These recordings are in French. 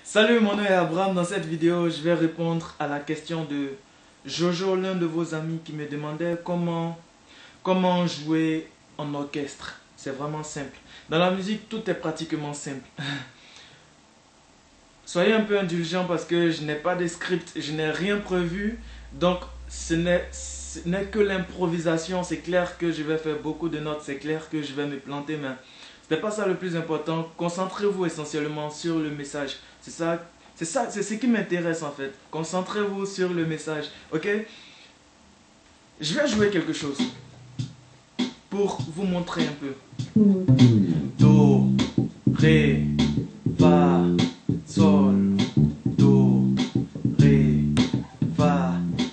Salut, mon nom est Abraham. Dans cette vidéo, je vais répondre à la question de Jojo, l'un de vos amis qui me demandait comment jouer en orchestre. C'est vraiment simple. Dans la musique, tout est pratiquement simple. Soyez un peu indulgents parce que je n'ai pas de script, je n'ai rien prévu. Donc, ce n'est que l'improvisation. C'est clair que je vais faire beaucoup de notes, c'est clair que je vais me planter, mais ce n'est pas ça le plus important. Concentrez-vous essentiellement sur le message. C'est ce qui m'intéresse en fait. Concentrez-vous sur le message, ok? Je vais jouer quelque chose pour vous montrer un peu. Do, ré, fa, sol, do, ré, fa,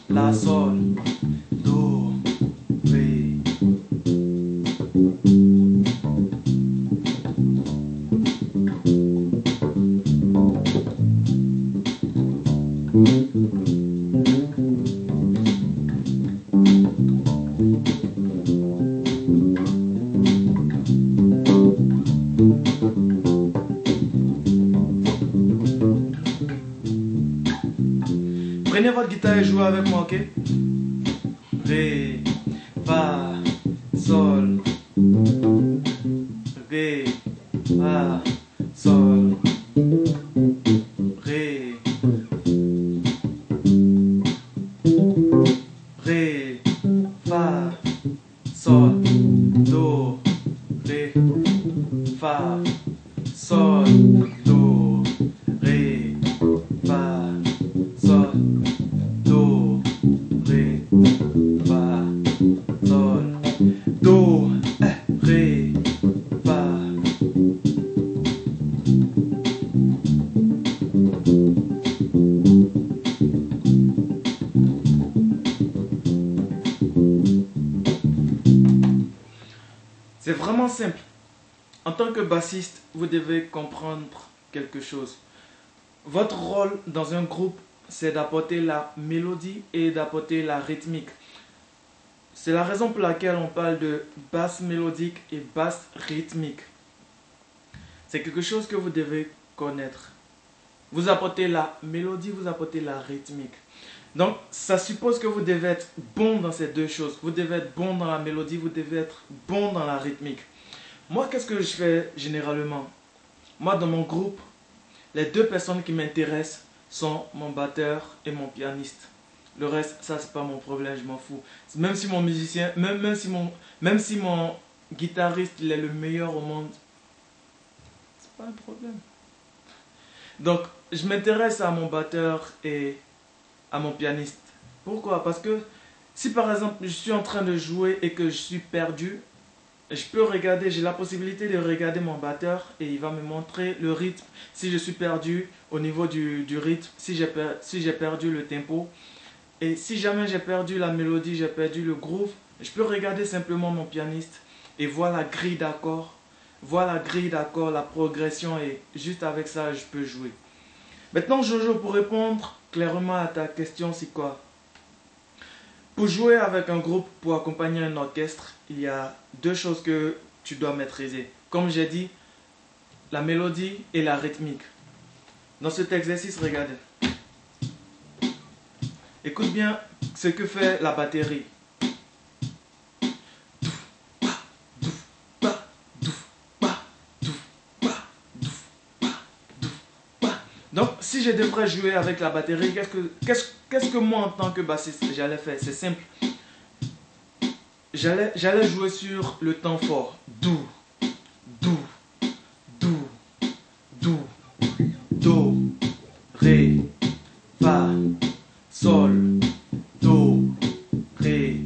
la, sol, do, ré. Prenez votre guitare et jouez avec moi, ok? Ré, fa, sol, ré, fa, sol, ré, ré, fa, sol, do, ré, fa, sol, do, ré, fa, sol, do, ré, fa, sol, do, ré, fa. C'est vraiment simple. En tant que bassiste, vous devez comprendre quelque chose. Votre rôle dans un groupe, c'est d'apporter la mélodie et d'apporter la rythmique. C'est la raison pour laquelle on parle de basse mélodique et basse rythmique. C'est quelque chose que vous devez connaître. Vous apportez la mélodie, vous apportez la rythmique. Donc, ça suppose que vous devez être bon dans ces deux choses. Vous devez être bon dans la mélodie, vous devez être bon dans la rythmique. Moi, qu'est-ce que je fais généralement? Moi, dans mon groupe, les deux personnes qui m'intéressent sont mon batteur et mon pianiste. Le reste, ça, c'est pas mon problème, je m'en fous. Même si mon musicien, même si mon guitariste, il est le meilleur au monde, c'est pas un problème. Donc, je m'intéresse à mon batteur et à mon pianiste. Pourquoi? Parce que si par exemple, je suis en train de jouer et que je suis perdu, je peux regarder, j'ai la possibilité de regarder mon batteur et il va me montrer le rythme. Si je suis perdu au niveau du rythme, si j'ai perdu le tempo, et si jamais j'ai perdu la mélodie, j'ai perdu le groove, je peux regarder simplement mon pianiste et voir la grille d'accords, la progression, et juste avec ça, je peux jouer. Maintenant, Jojo, pour répondre clairement à ta question, c'est quoi? Pour jouer avec un groupe, pour accompagner un orchestre, il y a deux choses que tu dois maîtriser. Comme j'ai dit, la mélodie et la rythmique. Dans cet exercice, regardez. Écoute bien ce que fait la batterie. Donc, si je devrais jouer avec la batterie, qu'est-ce que moi, en tant que bassiste, j'allais faire? C'est simple. J'allais jouer sur le temps fort. Do, do, do, do, do, ré, fa, sol, do, ré,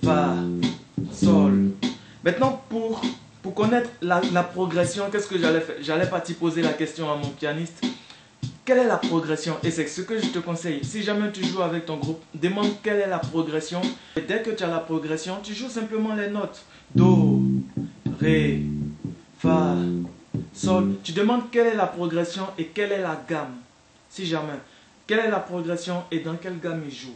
fa, sol. Maintenant, pour connaître la progression, qu'est-ce que j'allais faire? J'allais partir poser la question à mon pianiste. Quelle est la progression? Et c'est ce que je te conseille. Si jamais tu joues avec ton groupe, demande quelle est la progression. Et dès que tu as la progression, tu joues simplement les notes. Do, ré, fa, sol. Tu demandes quelle est la progression et quelle est la gamme. Si jamais. Quelle est la progression et dans quelle gamme il joue.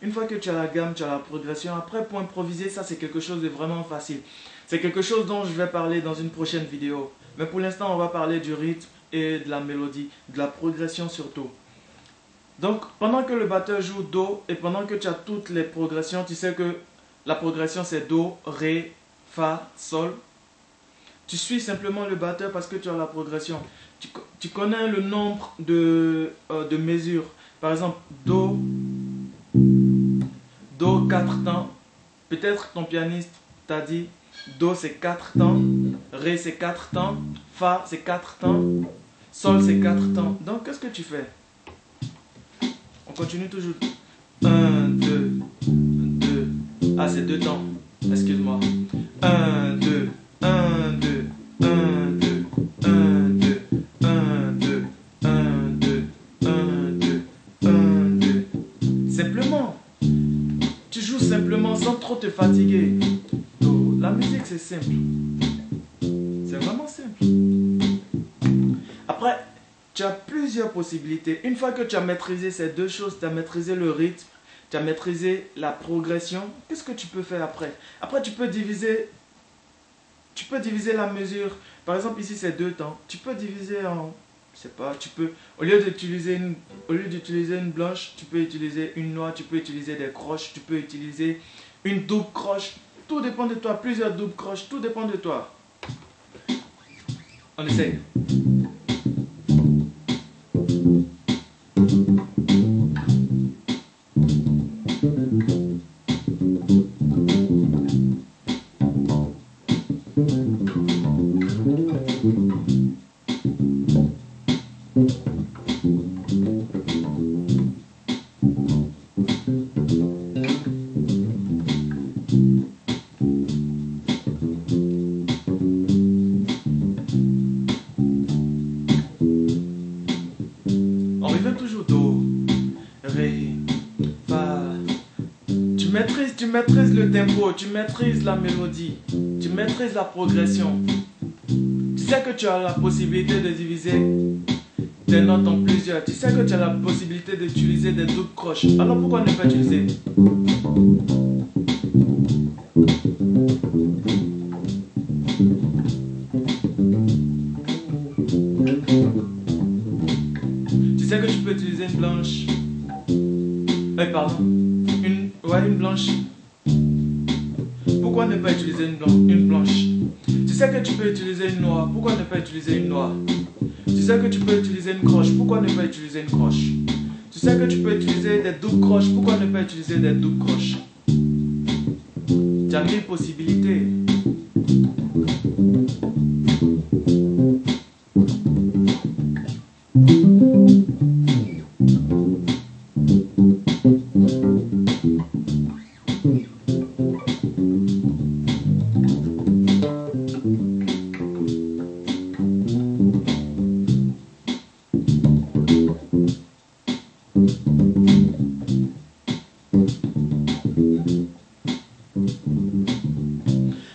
Une fois que tu as la gamme, tu as la progression. Après, pour improviser, ça c'est quelque chose de vraiment facile. C'est quelque chose dont je vais parler dans une prochaine vidéo. Mais pour l'instant, on va parler du rythme et de la mélodie, de la progression surtout. Donc, pendant que le batteur joue Do et pendant que tu as toutes les progressions, tu sais que la progression c'est Do, Ré, Fa, Sol. Tu suis simplement le batteur parce que tu as la progression. Tu connais le nombre de mesures. Par exemple, Do, 4 temps. Peut-être ton pianiste t'a dit Do c'est 4 temps, Ré c'est 4 temps, Fa c'est 4 temps, Sol c'est 4 temps. Donc qu'est-ce que tu fais? On continue toujours. 1, 2, 2. Ah, c'est 2 temps. Excuse-moi. 1, 2, 1, 2, 1, 2, 1, 2, 1, 2, 1, 2, 1, 2, 1, 2. Simplement. Tu joues simplement sans trop te fatiguer. Donc, la musique, c'est simple. C'est vraiment simple. Après, tu as plusieurs possibilités. Une fois que tu as maîtrisé ces deux choses, tu as maîtrisé le rythme, tu as maîtrisé la progression, qu'est-ce que tu peux faire après? Après, tu peux diviser la mesure. Par exemple, ici, c'est 2 temps. Tu peux diviser en... Je sais pas, tu peux... Au lieu d'utiliser une blanche, tu peux utiliser une noire, tu peux utiliser des croches, tu peux utiliser une double croche. Tout dépend de toi. Plusieurs doubles croches, tout dépend de toi. On essaye. On revient toujours Do, Ré, Fa. Tu maîtrises le tempo, tu maîtrises la mélodie, tu maîtrises la progression. Tu sais que tu as la possibilité de diviser tes notes en plusieurs. Tu sais que tu as la possibilité d'utiliser des doubles croches. Alors pourquoi ne pas utiliser? Tu sais que tu peux utiliser une blanche. Pardon. Une blanche. Pourquoi ne pas utiliser une blanche? Tu sais que tu peux utiliser une noire. Pourquoi ne pas utiliser une noire? Tu sais que tu peux utiliser une croche. Pourquoi ne pas utiliser une croche? Tu sais que tu peux utiliser des doubles croches. Pourquoi ne pas utiliser des doubles croches? Tu as 1000 possibilités.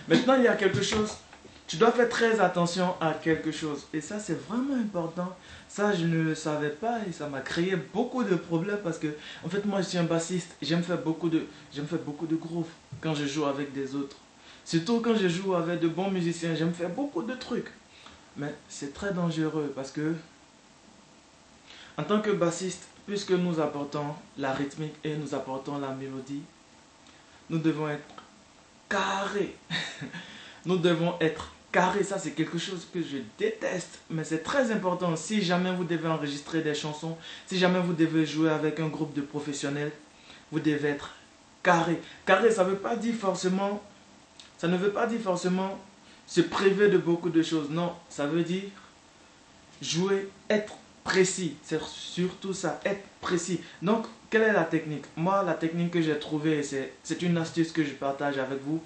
Maintenant, il y a quelque chose, tu dois faire très attention à quelque chose. Et ça, c'est vraiment important. Ça, je ne le savais pas et ça m'a créé beaucoup de problèmes parce que, en fait, moi, je suis un bassiste. J'aime faire beaucoup de grooves quand je joue avec des autres. Surtout quand je joue avec de bons musiciens, j'aime faire beaucoup de trucs. Mais c'est très dangereux parce que, en tant que bassiste, puisque nous apportons la rythmique et nous apportons la mélodie, nous devons être carré. Nous devons être carré. Ça, c'est quelque chose que je déteste. Mais c'est très important. Si jamais vous devez enregistrer des chansons, si jamais vous devez jouer avec un groupe de professionnels, vous devez être carré. Carré, ça ne veut pas dire forcément se priver de beaucoup de choses. Non, ça veut dire jouer, être précis. C'est surtout ça, être précis. Donc, quelle est la technique? Moi, la technique que j'ai trouvée, c'est une astuce que je partage avec vous.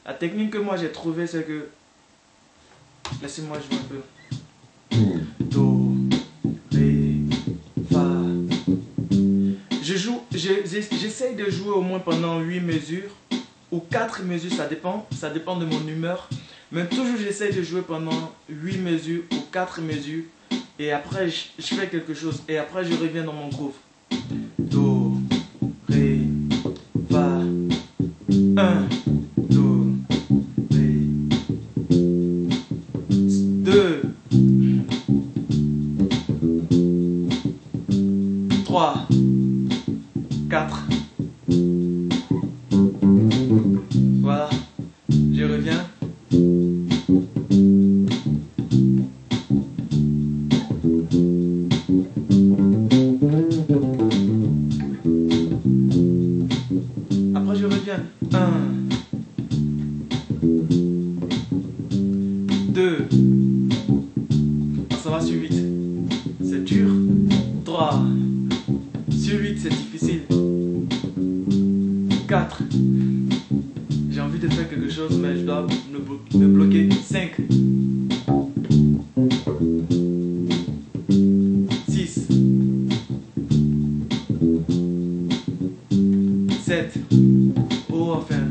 La technique que moi j'ai trouvée, c'est que... Laissez-moi jouer un peu. Do, Ré, Fa. J'essaye de jouer au moins pendant 8 mesures. Ou 4 mesures, ça dépend de mon humeur. Mais toujours j'essaye de jouer pendant 8 mesures ou 4 mesures. Et après, je fais quelque chose. Et après, je reviens dans mon groove. Do, Ré, Fa. 1, Do, Ré. 2, 3, 4. Voilà, je reviens. Après je reviens. 1, 2. Ça va sur 8. C'est dur. 3. Sur 8, c'est difficile. 4. J'ai envie de faire quelque chose, mais je dois me bloquer. 5. 6. 7. Oh, enfin.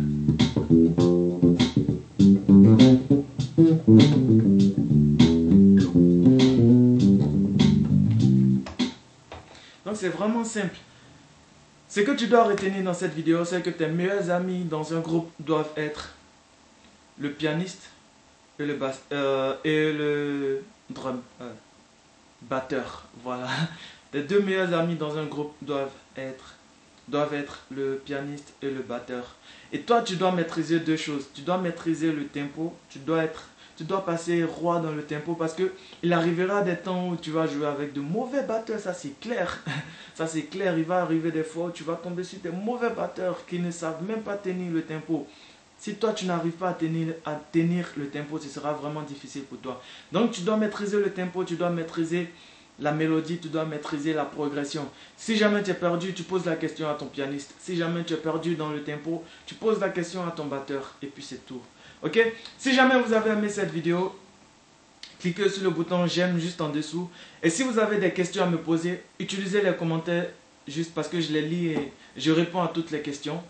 Donc c'est vraiment simple. Ce que tu dois retenir dans cette vidéo, c'est que tes meilleurs amis dans un groupe doivent être le pianiste et le batteur. Voilà. Tes deux meilleurs amis dans un groupe doivent être le pianiste et le batteur. Et toi, tu dois maîtriser deux choses. Tu dois maîtriser le tempo. Tu dois passer roi dans le tempo parce que il arrivera des temps où tu vas jouer avec de mauvais batteurs, ça c'est clair. Ça c'est clair, il va arriver des fois où tu vas tomber sur des mauvais batteurs qui ne savent même pas tenir le tempo. Si toi tu n'arrives pas à tenir le tempo, ce sera vraiment difficile pour toi. Donc tu dois maîtriser le tempo, tu dois maîtriser la mélodie, tu dois maîtriser la progression. Si jamais tu es perdu, tu poses la question à ton pianiste. Si jamais tu es perdu dans le tempo, tu poses la question à ton batteur. Et puis c'est tout. Ok? Si jamais vous avez aimé cette vidéo, cliquez sur le bouton j'aime juste en dessous. Et si vous avez des questions à me poser, utilisez les commentaires juste parce que je les lis et je réponds à toutes les questions.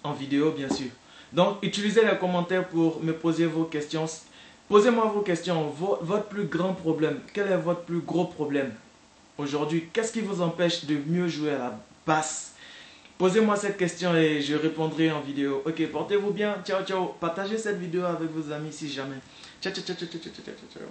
En vidéo bien sûr. Donc utilisez les commentaires pour me poser vos questions. Posez-moi vos questions, votre plus grand problème. Quel est votre plus gros problème aujourd'hui? Qu'est-ce qui vous empêche de mieux jouer à la basse? Posez-moi cette question et je répondrai en vidéo. Ok, portez-vous bien. Ciao, ciao. Partagez cette vidéo avec vos amis si jamais. Ciao, ciao, ciao, ciao, ciao, ciao, ciao, ciao.